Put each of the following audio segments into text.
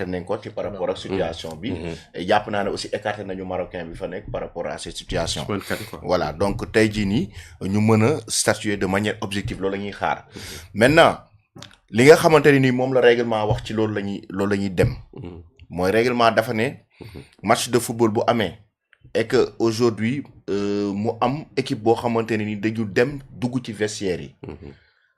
nañ ko ci par rapport ak situation bi. et jàpp naa ne aussi écarté nañu marocain bi fa nekk par rapport à cette situation. voilà donc tey jii nii ñu mën a statuer de manière objective loolu la ñuy xaar. maintenant li nga xamante ne nii moom la règlement wax ci loolu la ñuy dem. mooy règlement dafa ne. match de football bu amee. et que aujourd'hui mu am équipe boo xamante ne ni dañu dem dugg ci vestiaire yi.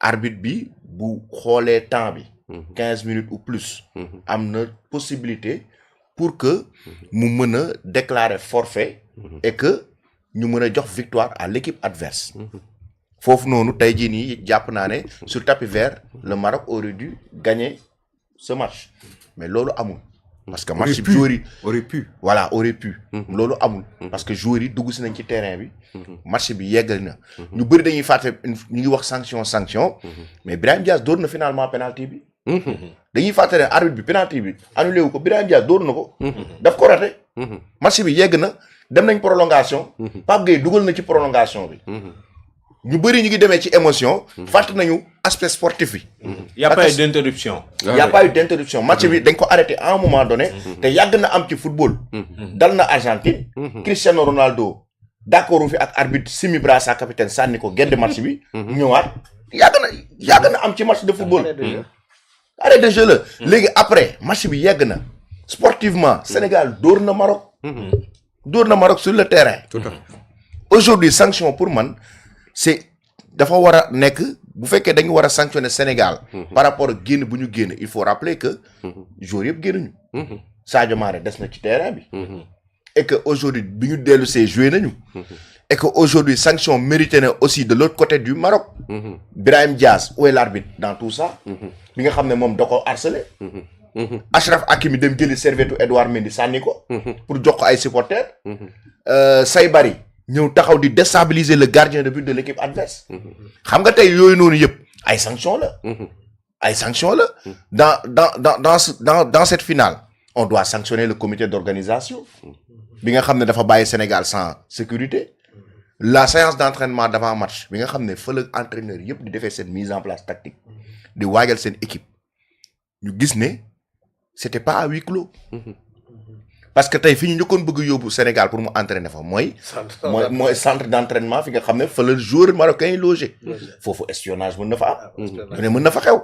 arbitre bi bu xoolee temps bi. 15 minutes ou plus. am na possibilité pour que mu mën a déclarer forfait. et que ñu mën a jox victoire à l'équipe adverse. foofu noonu tey jii nii jàpp naa ne sur tapis vert le Maroc aurait dû gagner ce match mais loolu amul. parce que match bi joueurs yi aurait pu. loolu amul. parce que joueurs yi dugg si nañ ci terrain bi. match bi yeggal na. ñu bëri dañuy fàtte ñu ngi wax sanction. mais Brahim Diaz dóor na finalement penalty bi. dañuy fàtte ne arbitre bi penalty bi annulé wu ko Brahim Diaz dóor na ko. daf ko raté. match bi yegg na dem nañ prolongation. Pape Gueye dugal na ci prolongation bi. ñu bëri ñu ngi demee ci émotion. fàtte nañu aspect sportif bi. y a pas eu d'interruption. y a pas eu d'interruption match bi dañ ko arrêté à un moment donné. te yàgg na am ci football. dal na Argentine. Cristiano Ronaldo d'accord fi ak arbitre Simi Brasa capitaine sànni ko gedd match bi. ñëwaat yàgg na am ci match de football. arrêt de jeu la. léegi après match bi yegg na sportivement Sénégal dóor na Maroc sur le terrain. tout à fait. aujourd'hui sanction pour man. c'est dafa war a nekk bu fekkee dañu war a sanctionner Sénégal. par rapport ak génn bu ñu génn il faut rappeler que. joueurs yëpp génnuñu. Sadio Mané des na ci terrain bi. et que aujourd'hui bi ñu dellu see joué nañu. et que aujourd'hui sanction mérité na aussi de l'autre côté du Maroc. Brahim Diaz où est l'arbitre dans tout ça. bi nga xam ne moom da ko harcelé. Achraf Hakimi dem jëli serviette Edouard Mendy sànni ko. pour jox ko ay supporters. Saybari ñëw taxaw di déstabiliser le gardien de but de l'équipe adverse. xam nga tey yooyu noonu yëpp ay sanctions la. dans cette finale on doit sanctionner le comité d'organisation. bi nga xam ne dafa bàyyi Sénégal sans sécurité. la séance d'entraînement d'avant match bi nga xam ne fa la entraîneur yëpp di defee seen mise en place tactique. di waajal seen équipe. ñu gis ne c'était pas à huis clos. parce que tey fi ñu njëkkoon bëgg yóbbu Sénégal pour mu entraîner fa mooy centre d'entraînement fi nga xam ne fa la joueur marocain yi logé. foofu espionnage mën na fa am. mën na fa xew.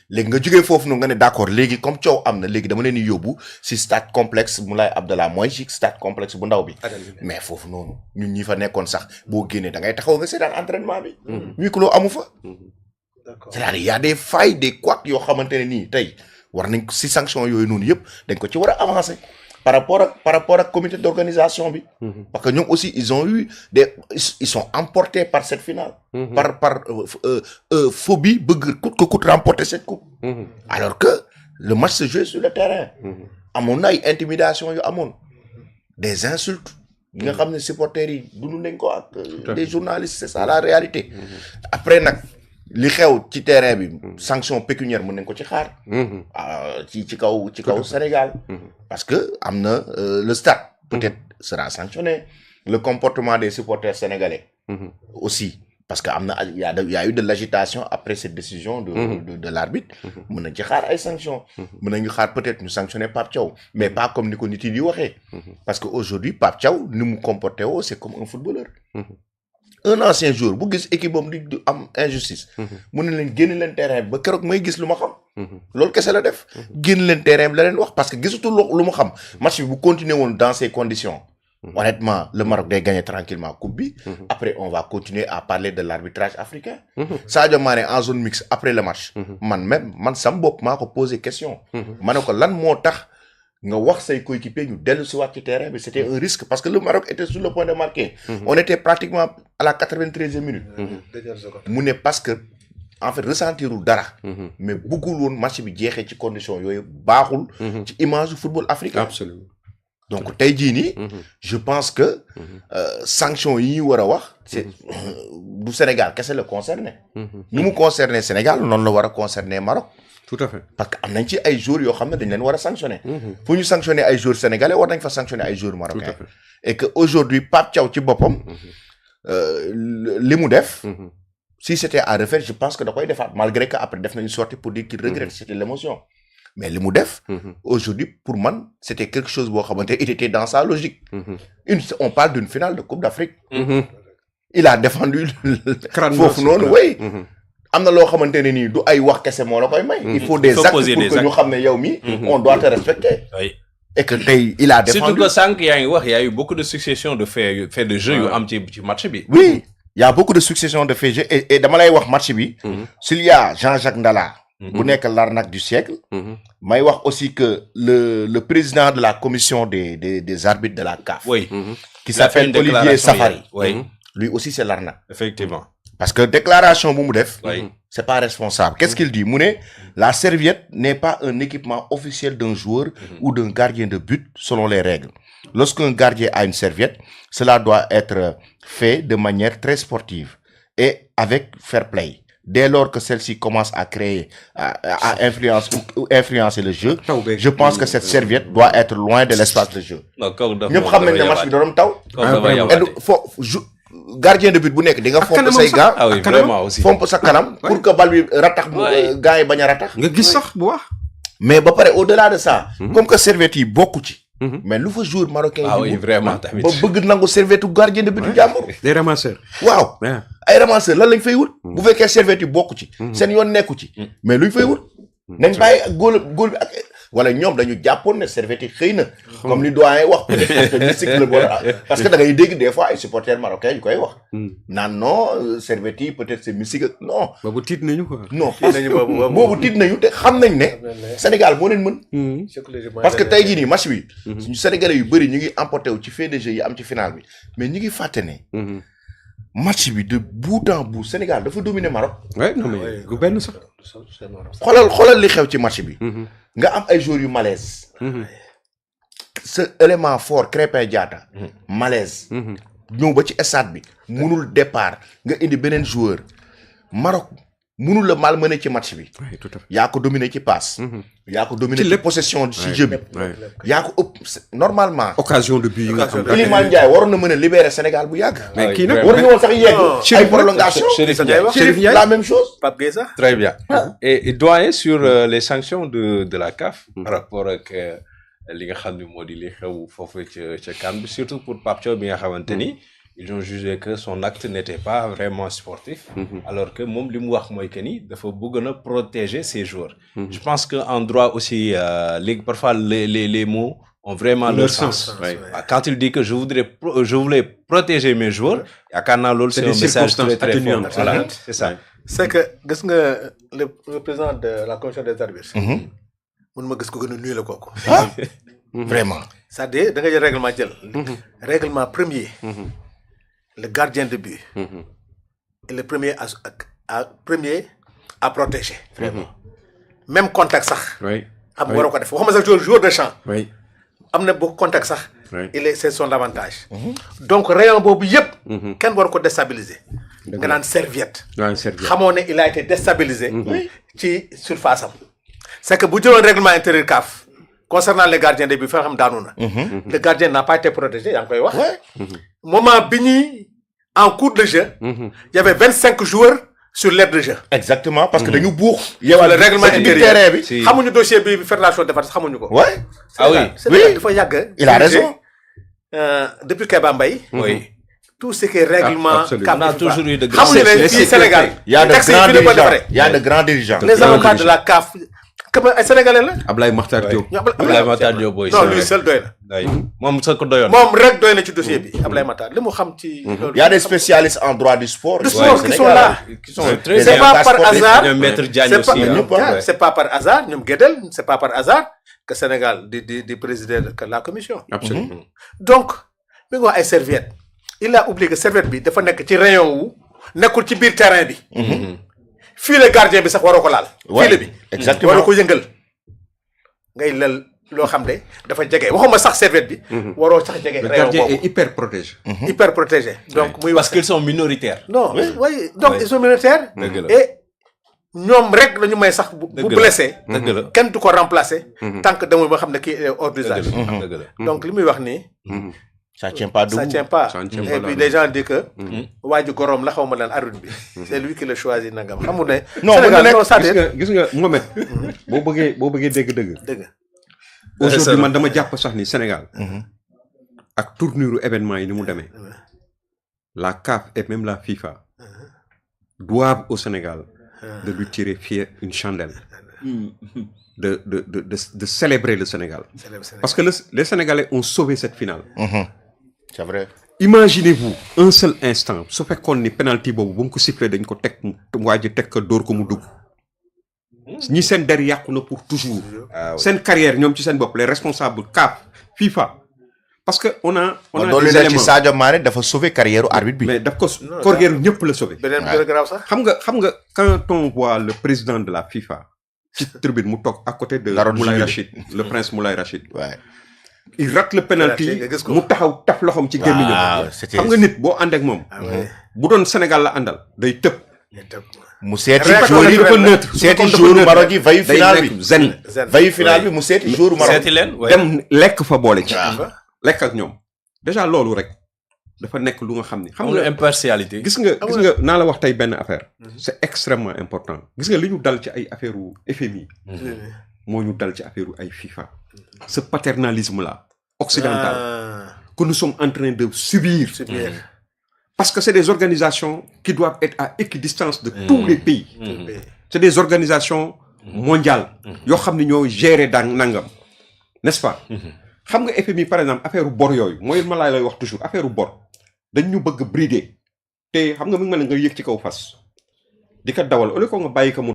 léegi nga jógee foofu noonu nga ne d'accord léegi comme coow am na léegi dama leen di yóbbu si stade complexe Moulay Abdallah mooy si stade complexe bu ndaw bi. mais foofu noonu ñun ñi fa nekkoon sax boo génnee da ngay taxaw nga seetaan entraînement bi. huis clos amu fa. c'est-à-dire y a des failles des couacs yoo xamante ne nii tey war nañ si sanction yooyu noonu yëpp dañ ko ci war a avancer. par rapport ak comité d'organisation bi. parce que ñoom aussi ils sont emportés par cette finale. par phobie bëgg coûte que coûte remporter cette coupe. alors que le match se joue sur le terrain. amoon na ay intimidation yu amoon. des insultes. yi nga xam ne supporters yi dund nañ ko ak. des journalistes c'est ça la réalité. après nag li xew ci terrain bi sanction pécuniaire mën nañ ko ci xaar. ci kaw Sénégal. parce que am na le stade. peut-être sera sanctionné. le comportement des supporters sénégalais. aussi parce que am na y a eu de l'agitation après cette décision de l'arbitre. mën nañ ci xaar ay sanctions. mën nañu xaar peut-être ñu sanctionner Pape Thiaw. mais pas comme ni ko nit yi di waxee. parce que aujourd'hui Pape Thiaw ni mu comporté woo c'est comme un footballeur. un ancien joueur bu gis équipe am di am injustice. mu ne leen génn leen terrain bi ba keroog may gis lu ma xam. loolu kese la def. génn leen terrain bi la leen wax parce que gisutul lu mu xam. match bi bu continuer woon dans ces conditions. honnêtement le Maroc day gagner tranquillement coupe bi. après on va continuer à parler de l'arbitrage africain. Sadio Mané en zone mixte après le match. man sam bopp maa ko posé question. ma ne ko lan moo tax. nga wax say coéquipiers ñu dellu si waat ci terrain bi c'était un risque parce que le Maroc était sur le point de marquer. on était pratiquement à la 93e minute. mu ne parce que en fait ressentirul dara. mais bëggul woon match bi jeexee ci condition yooyu baaxul. ci image du football africain. absolument. donc tey jii nii. je pense que sanction yi ñu war a wax. c'est du Sénégal kese la concerné. ni mu concerné Sénégal noonu la war a concerné Maroc. tout à fait parce que am nañ ci ay joueurs yoo xam ne dañ leen war a sanctionner. fu ñu sanctionner ay joueurs sénégalais war nañ fa sanctionner ay joueurs marocains. et que aujourd'hui Pape Thiaw ci boppam. li mu def. si c'était à refaire je pense que da koy defaat malgré que après def na une sortie pour dire qu'il regrette c'était l'émotion. mais li mu def. Aujourd'hui pour man c'était quelque chose boo xamante il était dans sa logique. On parle d'une finale de Coupe d'Afrique. Il a défendu foofu noonu oui. am na loo xamante ne nii du ay wax kese moo la koy may. il faut des actes pour que ñu xam ne yow mi on doit te respecter. Oui. Et que tey il a défendu. Surtout que sànq yaa ngi wax y a eu beaucoup de succession de faits de jeu yu am ci match bi. Oui, il y a beaucoup de succession de faits et dama lay wax match bi. S'il y a Jean-Jacques Ndala. bu nekk l'arnaque du siècle. may wax aussi que le président de la commission des arbitres de la CAF. Oui. Qui s'appelle Olivier Safari. Oui. Lui aussi c'est l'arnaque. Effectivement. Parce que déclaration bu mu def. Oui. C'est pas responsable. Qu'est-ce qu'il dit? Mu ne la serviette n'est pas un équipement officiel d'un joueur ou d'un gardien de but selon les règles. Lorsqu'un gardien a une serviette, cela doit être fait de manière très sportive et avec fair play. Dès lors que celle-ci commence à créer, à influencer le jeu, je pense que cette serviette doit être loin de l'espace de jeu. ñëpp xam nañ ne match bi da doon taw. Gardien de but bu nekk di nga fomp say gars. Ah oui, vraiment aussi. Fomp sa kanam pour que bal bi ratax gars yi bañ a ratax. nga gis sax bu wax. Mais ba pare au-delà de ça. Comme que serviette yi bokku ci. Mais lu fa joueur marocain. Ah oui, vraiment tamit. ba bëgg nangu serviette gardien de but du jàmbur. des ramasseurs. waaw ay ramasseurs lan lañ fay wut. bu fekkee serviette yi bokku ci. seen yoon nekku ci. mais luñ fay wut. nañ bàyyi ak góol bi ak. wala ñoom dañu jàppoon ne serviette yi xëy na. comme li doyen wax peut-être que mystique la wala parce que da ngay dégg des fois ay supporters marocains yu koy wax. naan non serviette yi peut-être c'est mystique non. boobu tiit nañu quoi. non boobu tiit nañu te xam nañ ne. Sénégal moo leen mën. parce que tey jii nii match bi. suñu Sénégalais yu bëri ñu ngi emporté wu ci fait de jeu yi am ci finale bi mais ñu ngi fàtte ne. match bi de bout en bout Sénégal dafa dominer Maroc. oui non mais du benn sax. xoolal li xew ci match bi. nga am ay joueurs yu malaise. ce élément fort Krépin Diatta. malaise. ñëw ba ci stade bi. munul départ nga indi beneen joueur. Maroc munul la malmener ci match bi. oui tout à fait. yaa ko dominer ci passe. yaa ko dominer ci possession ci jeu bi. yaa ko ëpp normalement. occasion de but yi nga am. Iliman Ndiaye waroon na mën a libérer Sénégal bu yàgg. mais kii nag waruñu woon sax yegg. ay prolongation Chérif Ndiaye la même chose. Pape Gueye. Très bien. Et doyen sur les sanctions de la CAF. Par rapport ak li nga xam ne moo di li xew foofu ca CAN bi surtout pour Pape Thiaw bi nga xamante ni. Ils ont jugé que son acte n'était pas vraiment sportif. Alors que moom li mu wax mooy que ni dafa bëgg na protéger ses joueurs. Je pense que en droit aussi parfois les mots ont vraiment leur sens. Ouais. Quand il dit que je voulais protéger mes joueurs, yaakaar naa loolu c'est un message très très fort. Voilà, c'est ça. C'est que gis nga le président de la commission des arbitres. mun ma gis ko gën a nuyu la kooku. Vraiment. C'est-à-dire da nga jël règlement jël. Règlement premier. Le gardien de but est le premier à protéger. Vraiment. Même contact sax. oui. am waroo ko def waxuma sax joueur de champ. oui. am na bu contact sax. oui. c'est son avantage. Donc rayon boobu yëpp. kenn war ko déstabiliser. nga naan serviette. waaw serviette. xamoo ne il a été déstabilisé. ci surface am. c'est que bu jëloon règlement intérieur CAF. concernant les gardiens de but fa xam daanu na. Le gardien n'a pas été protégé yaa ngi koy wax. Moment bi ñuy en cours de jeu. Il y avait 25 joueurs sur l'aire de jeu. Exactement parce que dañu buux. yow le règlement intérieur terrain bi. xamuñu dossier bi fédération defar xamuñu ko. Ouais. Ah oui. C'est dafa yàgg. Il a raison. Depuis Kéba Mbaye. Oui. Tout ce qui est règlement. Absolument. On a toujours eu de grands xamuñu ne fii Sénégal. Il y a de texte yi grands fii la ko dirigeants. defaree. Il y a de grands dirigeants. Les avocats de la CAF. comme ay sénégalais la. Ablaye Makhtar Diop. Ablaye Makhtar Diop booy. non lui seul doy na. moom sax ko doyoon. moom rek doy na ci dossier bi Ablaye Makhtar li mu xam ci. Il y a des spécialistes en droit du sport. du sport qui sont là. qui sont très c'est pas par hasard. ñoom maître Diagne aussi. C'est pas par hasard ñoom Guédel c'est pas par hasard que Sénégal di présider la commission. Absolument. donc mi ngi wax ay serviette il a oublié que serviette bi dafa nekk ci rayon wu nekkul ci biir terrain bi. fii le gardien bi sax waroo ko laal. fii bi exactement waroo ko yëngal. ngay lal loo xam ne dafa jege waxuma sax serviette bi. waroo sax jege Le rayon gardien boobu. est hyper protégé. Hyper protégé. donc muy parce wax qu'ils sont minoritaires. non oui donc ils sont minoritaires. Dëgg la. et ñoom rek la ñu may sax bu Dëgg la. blessé. dëgg la. kenn du ko remplacer. tant que demul ba xam ne kii est hors d'usage. dëgg la. donc li muy wax nii. ça tient pas debout. Ça tient pas. Ça ne tient Et pas puis là. les gens disent que waa ji gorom la xaw ma lan arbitre bi. C'est lui qui le choisit nangam xamul ne. Non, Sénégal mën na non nekk c'est-à-dire gis nga Mohamed boo bëggee dégg-dëgg dëgg. aujourd'hui man dama jàpp sax ni Sénégal ak tournure événement yi ni mu demee la CAF et même la FIFA doivent au Sénégal de lui tirer une chandelle de célébrer le Sénégal parce que les Sénégalais ont sauvé cette finale. C'est vrai. Imaginez-vous un seul instant su fekkoon ni penalty boobu ba mu ko sifflé dañ ko teg waa ji teg ko dóor ko mu dugg ñi seen der yàqu na pour toujours seen carrière ñoom ci seen bopp les responsables CAF FIFA parce que on a doole des la ci éléments Sadio Mané dafa sauver carrière arbitre bi. mais daf ko carrière ñëpp la sauvé beneen bi grave sax. xam nga quand on voit le président de la FIFA ci tribune mu toog à côté de Laroune Moulay Jubilé. Rachid le prince Moulay Rachid Ouais. il rate le penalty Penalty, nga gis ko. mu taxaw taf loxoom ci gémmiñam Waaw, c'était- xam nga nit boo ànd ak moom bu doon Sénégal la àndal day tëb mu seeti Réaction jour yi dafa neutre seeti dafa jour neutre. Maroc yi veille day finale nekk bi. zen veille finale bi mu seeti jour Maroc. seeti leen ouais. dem lekk fa boole ci Waaw. lekk ak ñoom déjà loolu rek dafa nekk lu nga xam ni xam amul nga impartialité. gis nga naa la wax tey benn affaire c'est extrêmement important gis nga li ñu dal ci ay affaire u FMI moo ñu dal ci affaire u ay FIFA ce paternalisme là occidental que nous sommes en train de subir parce que c'est des organisations qui doivent être à équidistance de tous les pays c'est des organisations mondiales yoo xam ne ñoo gérer daan nangam n'est-ce pas xam nga FMI par exemple affaire u bor yooyu mooy ma lay wax toujours affaire u bor dañ ñu bëgg brider te xam nga mi ngi mel ne nga yëg ci kaw fas di ko dawal au lieu que nga bàyyi ko mu